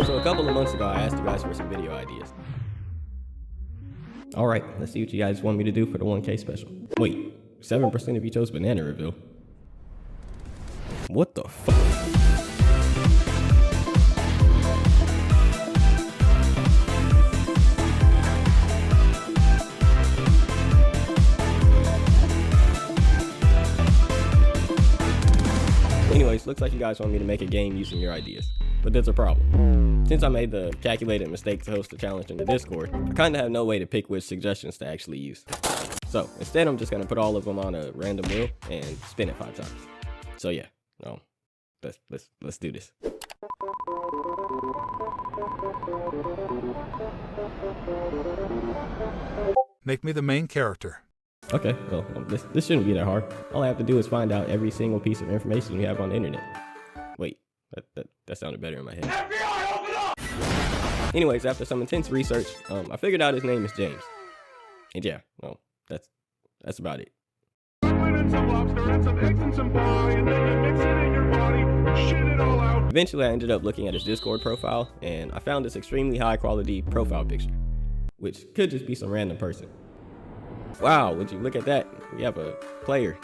So a couple of months ago, I asked you guys for some video ideas. Alright, let's see what you guys want me to do for the 1K special. Wait, 7% of you chose banana reveal. What the fuck? Anyways, looks like you guys want me to make a game using your ideas. But there's a problem. Since I made the calculated mistake to host the challenge in the Discord, I kinda have no way to pick which suggestions to actually use. So instead, I'm just gonna put all of them on a random wheel and spin it 5 times. So yeah, let's do this. Make me the main character. Okay, well, this shouldn't be that hard. All I have to do is find out every single piece of information we have on the internet. Wait, that sounded better in my head. FBI, open up! Anyways, after some intense research, I figured out his name is James. And yeah, well, that's about it. Eventually, I ended up looking at his Discord profile, and I found this extremely high quality profile picture, which could just be some random person. Wow, would you look at that? We have a player.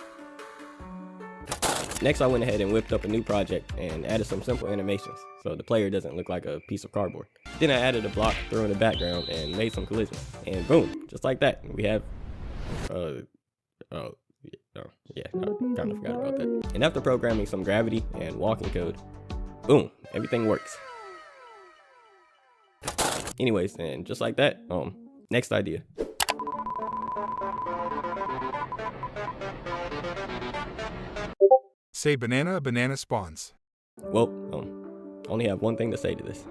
Next, I went ahead and whipped up a new project and added some simple animations, so the player doesn't look like a piece of cardboard. Then I added a block, threw in the background, and made some collisions. And boom, just like that, we have, yeah, I kind of forgot about that. And after programming some gravity and walking code, boom, everything works. Anyways, and just like that, next idea. Say banana, a banana spawns. Well, only have one thing to say to this.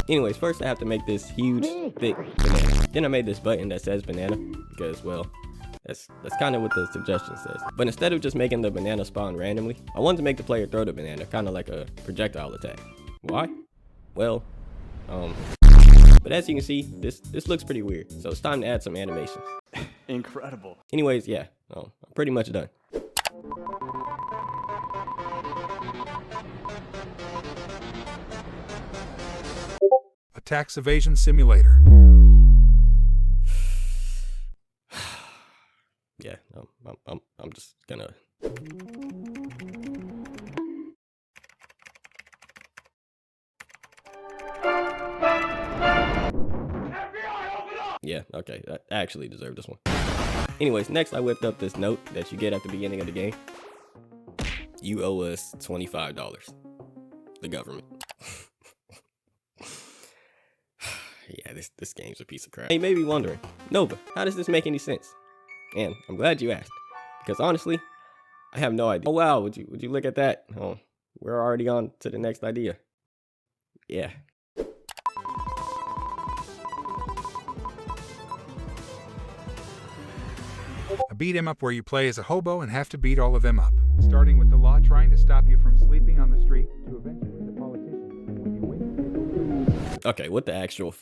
Anyways, first I have to make this huge, thick banana. Then I made this button that says banana, because, well, that's kind of what the suggestion says. But instead of just making the banana spawn randomly, I wanted to make the player throw the banana, kind of like a projectile attack. Why? Well, but as you can see, this looks pretty weird, so it's time to add some animations. Incredible. Anyways, yeah, I'm pretty much done. A tax evasion simulator. Yeah, I'm just gonna. Yeah, okay, I actually deserve this one. Anyways, next I whipped up this note that you get at the beginning of the game. You owe us $25. The government. Yeah, this game's a piece of crap. Hey, you may be wondering, Nova, how does this make any sense? And I'm glad you asked, because honestly, I have no idea. Oh wow, would you look at that? Oh, we're already on to the next idea. Yeah. A beat 'em up where you play as a hobo and have to beat all of them up. Starting with the law trying to stop you from sleeping on the street, to eventually the politicians when you win. Okay, what the actual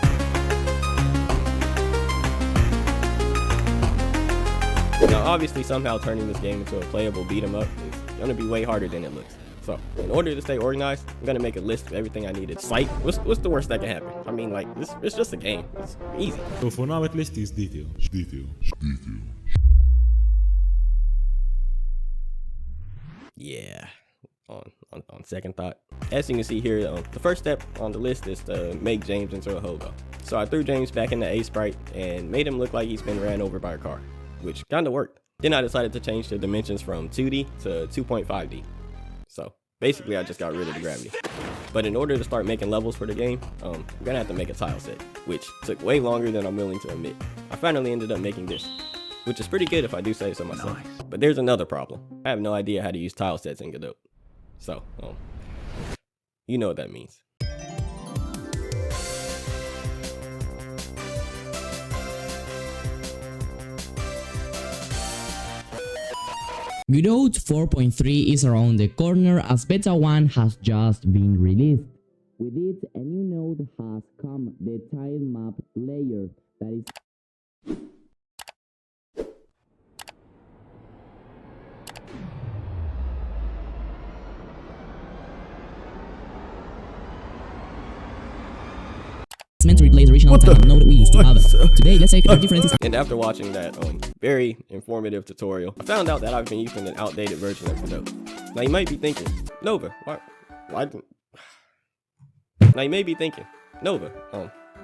Now obviously somehow turning this game into a playable beat 'em up is gonna be way harder than it looks. So in order to stay organized, I'm gonna make a list of everything I needed. Like, what's the worst that can happen? I mean, like, it's just a game. It's easy. So for now, at least it's detail. Yeah, on second thought. As you can see here, the first step on the list is to make James into a hobo. So I threw James back in the A sprite and made him look like he's been ran over by a car, which kind of worked. Then I decided to change the dimensions from 2D to 2.5D. So basically I just got rid of the gravity. But in order to start making levels for the game, I'm gonna have to make a tile set, which took way longer than I'm willing to admit. I finally ended up making this, which is pretty good if I do say so myself. Nice. But there's another problem. I have no idea how to use tile sets in Godot. So, you know what that means. Godot 4.3 is around the corner as Beta 1 has just been released. With it, a new node has come, the tile map layer, that is It's meant to replace the original time node we used to have. Today, let's take the differences. And after watching that very informative tutorial, I found out that I've been using an outdated version of Godot. Now you might be thinking, Nova, why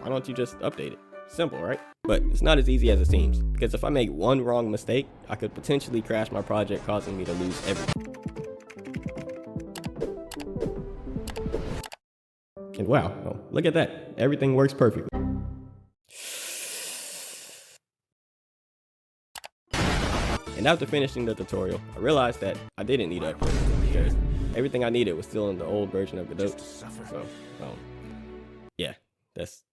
don't you just update it? Simple, right? But it's not as easy as it seems, because if I make one wrong mistake, I could potentially crash my project, causing me to lose everything. And wow, look at that. Everything works perfectly. And after finishing the tutorial, I realized that I didn't need to upgrade because everything I needed was still in the old version of Godot. So, yeah, that's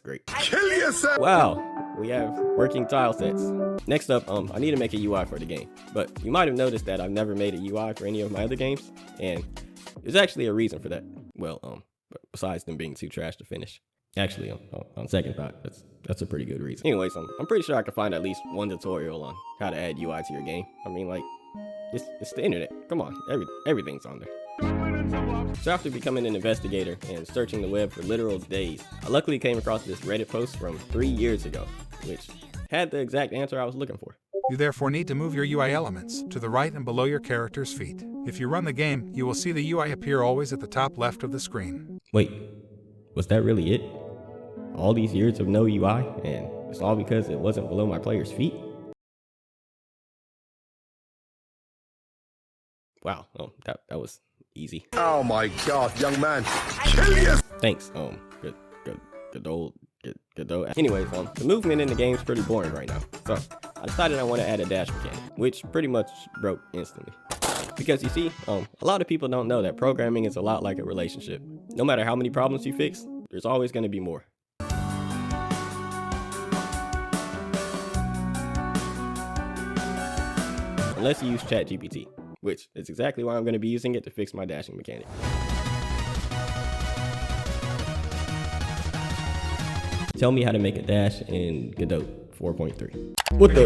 great. Kill yourself! Wow, we have working tile sets. Next up, I need to make a UI for the game. But you might have noticed that I've never made a UI for any of my other games, and there's actually a reason for that. Well, besides them being too trash to finish. Actually, on second thought, that's a pretty good reason. Anyways, I'm pretty sure I can find at least one tutorial on how to add UI to your game. I mean, like, it's the internet. Come on, everything's on there. So after becoming an investigator and searching the web for literal days, I luckily came across this Reddit post from 3 years ago, which had the exact answer I was looking for. You therefore need to move your UI elements to the right and below your character's feet. If you run the game, you will see the UI appear always at the top left of the screen. Wait, was that really it? All these years of no UI, and it's all because it wasn't below my player's feet? Wow, that was easy. Oh my god, young man. Kill yourself! Thanks, Godot. Anyways, the movement in the game is pretty boring right now, so I decided I want to add a dash mechanic, which pretty much broke instantly. Because you see, a lot of people don't know that programming is a lot like a relationship. No matter how many problems you fix, there's always going to be more. Unless you use ChatGPT, which is exactly why I'm going to be using it to fix my dashing mechanic. Tell me how to make a dash in Godot 4.3. What the?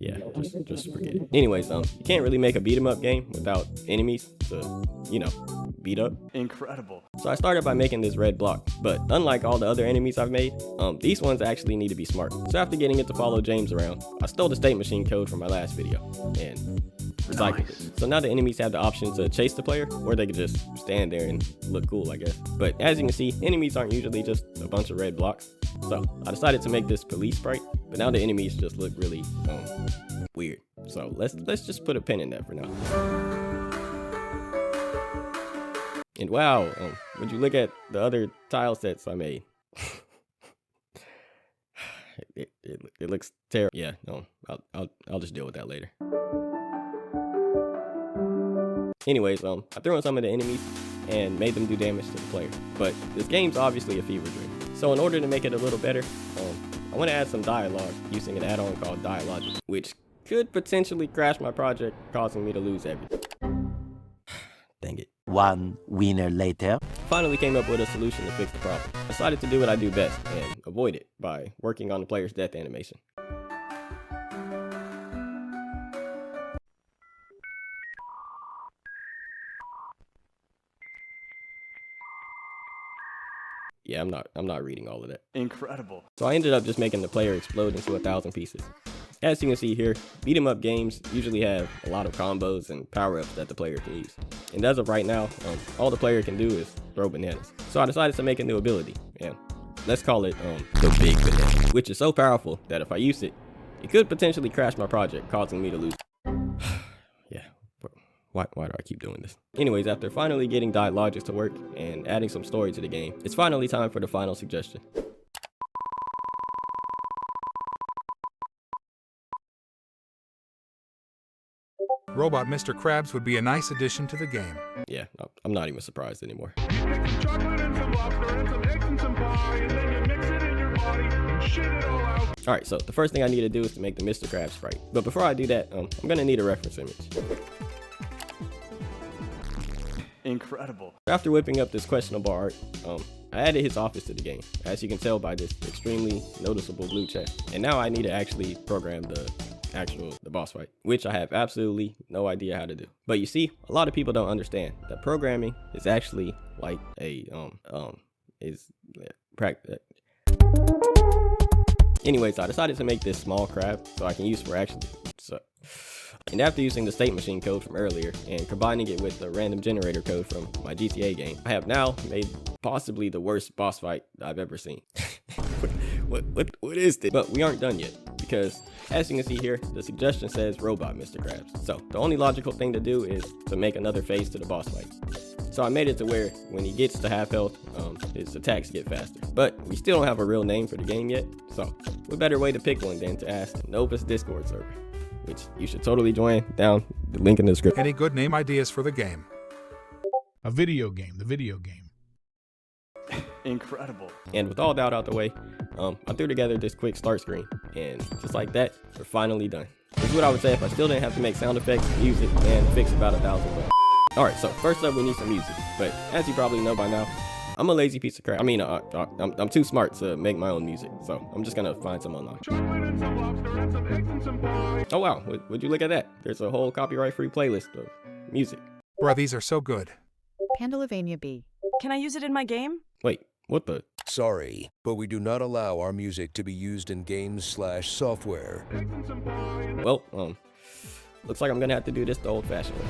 Yeah, just forget it. Anyways, you can't really make a beat 'em up game without enemies to, beat up. Incredible. So I started by making this red block, but unlike all the other enemies I've made, these ones actually need to be smart. So after getting it to follow James around, I stole the state machine code from my last video and recycled it. So now the enemies have the option to chase the player, or they could just stand there and look cool, I guess. But as you can see, enemies aren't usually just a bunch of red blocks. So I decided to make this police sprite, but now the enemies just look really weird. So let's just put a pin in that for now. And wow, when you look at the other tile sets I made, it looks terrible. Yeah, no, I'll just deal with that later. Anyways, I threw in some of the enemies and made them do damage to the player. But this game's obviously a fever dream. So in order to make it a little better, I want to add some dialogue using an add-on called Dialogue, which could potentially crash my project, causing me to lose everything. Dang it. One winner later. Finally came up with a solution to fix the problem. I decided to do what I do best and avoid it by working on the player's death animation. Yeah, I'm not reading all of that. Incredible. So I ended up just making the player explode into 1,000 pieces. As you can see here, beat 'em up games usually have a lot of combos and power-ups that the player can use. And as of right now, all the player can do is throw bananas. So I decided to make a new ability, and let's call it the Big Banana, which is so powerful that if I use it, it could potentially crash my project, causing me to lose. Yeah, why do I keep doing this? Anyways, after finally getting Dialogics to work and adding some story to the game, it's finally time for the final suggestion. Robot Mr. Krabs would be a nice addition to the game. Yeah, I'm not even surprised anymore. Alright, so the first thing I need to do is to make the Mr. Krabs sprite. But before I do that, I'm gonna need a reference image. Incredible. After whipping up this questionable art, I added his office to the game, as you can tell by this extremely noticeable blue chest. And now I need to actually program the the boss fight, which I have absolutely no idea how to do. But you see, a lot of people don't understand that programming is actually like a Anyways, I decided to make this small crab so I can use for action. And after using the state machine code from earlier and combining it with the random generator code from my GTA game, I have now made possibly the worst boss fight I've ever seen. What is this? But we aren't done yet, because as you can see here, the suggestion says robot Mr. Krabs. So the only logical thing to do is to make another phase to the boss fight. So I made it to where when he gets to half health, his attacks get faster. But we still don't have a real name for the game yet, so what better way to pick one than to ask Nova's Discord server, which you should totally join, down the link in the description. Any good name ideas for the game? A video game, the video game. Incredible. And with all doubt out the way, I threw together this quick start screen, and just like that, we're finally done. This is what I would say if I still didn't have to make sound effects, music, and fix about 1,000 bugs. Alright, so first up we need some music, but as you probably know by now, I'm a lazy piece of crap. I mean, I'm too smart to make my own music, so I'm just gonna find some online. Oh wow, would you look at that? There's a whole copyright-free playlist of music. Bruh, these are so good. Pandalvania B. Can I use it in my game? Wait, what the? Sorry, but we do not allow our music to be used in games/software. Well, looks like I'm gonna have to do this the old-fashioned way.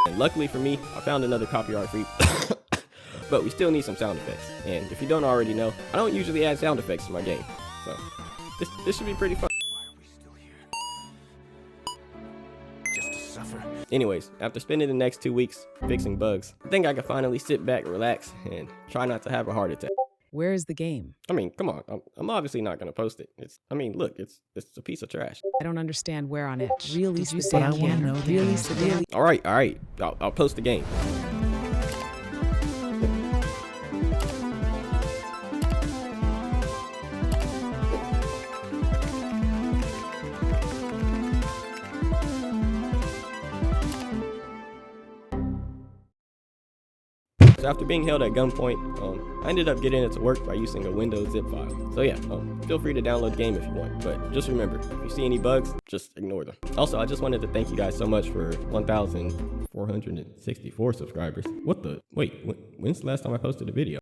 And luckily for me, I found another copyright-free, but we still need some sound effects. And if you don't already know, I don't usually add sound effects to my game, so this should be pretty fun. Why are we still here? Just to suffer. Anyways, after spending the next 2 weeks fixing bugs, I think I can finally sit back, relax, and try not to have a heart attack. Where is the game? I mean, come on, I'm obviously not gonna post it. Look, it's a piece of trash. I don't understand where on it. Really, Did you say I want to know the answer? All right, I'll post the game. So after being held at gunpoint, I ended up getting it to work by using a Windows zip file. So yeah, feel free to download the game if you want, but just remember, if you see any bugs, just ignore them. Also, I just wanted to thank you guys so much for 1,464 subscribers. What the? Wait, when's the last time I posted a video?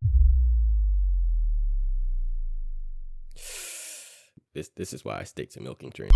This is why I stick to milking dreams.